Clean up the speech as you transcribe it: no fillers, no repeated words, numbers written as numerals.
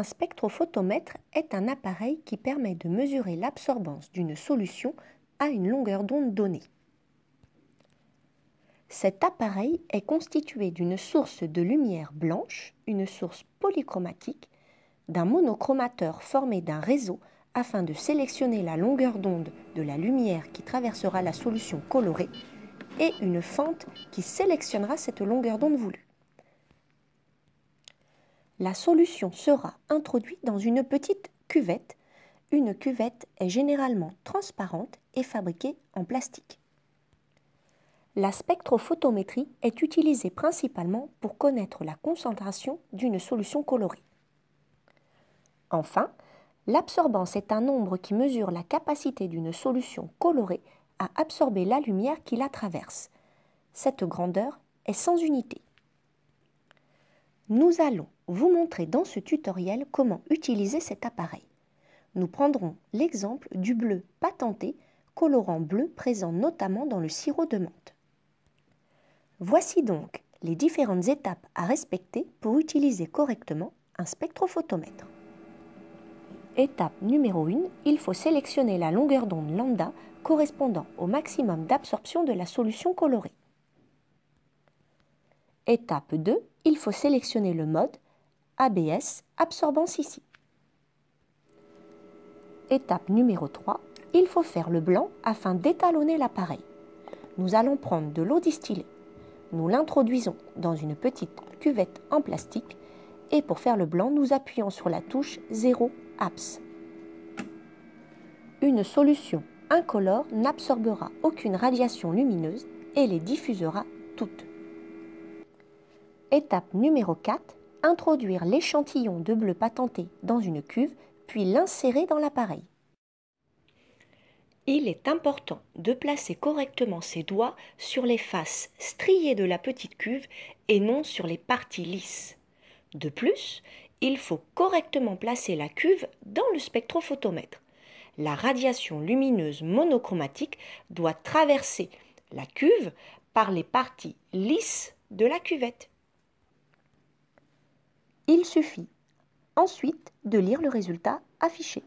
Un spectrophotomètre est un appareil qui permet de mesurer l'absorbance d'une solution à une longueur d'onde donnée. Cet appareil est constitué d'une source de lumière blanche, une source polychromatique, d'un monochromateur formé d'un réseau afin de sélectionner la longueur d'onde de la lumière qui traversera la solution colorée et une fente qui sélectionnera cette longueur d'onde voulue. La solution sera introduite dans une petite cuvette. Une cuvette est généralement transparente et fabriquée en plastique. La spectrophotométrie est utilisée principalement pour connaître la concentration d'une solution colorée. Enfin, l'absorbance est un nombre qui mesure la capacité d'une solution colorée à absorber la lumière qui la traverse. Cette grandeur est sans unité. Nous allons vous montrer dans ce tutoriel comment utiliser cet appareil. Nous prendrons l'exemple du bleu patenté, colorant bleu présent notamment dans le sirop de menthe. Voici donc les différentes étapes à respecter pour utiliser correctement un spectrophotomètre. Étape numéro 1, il faut sélectionner la longueur d'onde lambda correspondant au maximum d'absorption de la solution colorée. Étape 2, il faut sélectionner le mode ABS absorbance ici. Étape numéro 3, il faut faire le blanc afin d'étalonner l'appareil. Nous allons prendre de l'eau distillée. Nous l'introduisons dans une petite cuvette en plastique et pour faire le blanc, nous appuyons sur la touche 0 ABS. Une solution incolore n'absorbera aucune radiation lumineuse et les diffusera toutes. Étape numéro 4, introduire l'échantillon de bleu patenté dans une cuve, puis l'insérer dans l'appareil. Il est important de placer correctement ses doigts sur les faces striées de la petite cuve et non sur les parties lisses. De plus, il faut correctement placer la cuve dans le spectrophotomètre. La radiation lumineuse monochromatique doit traverser la cuve par les parties lisses de la cuvette. Il suffit ensuite de lire le résultat affiché.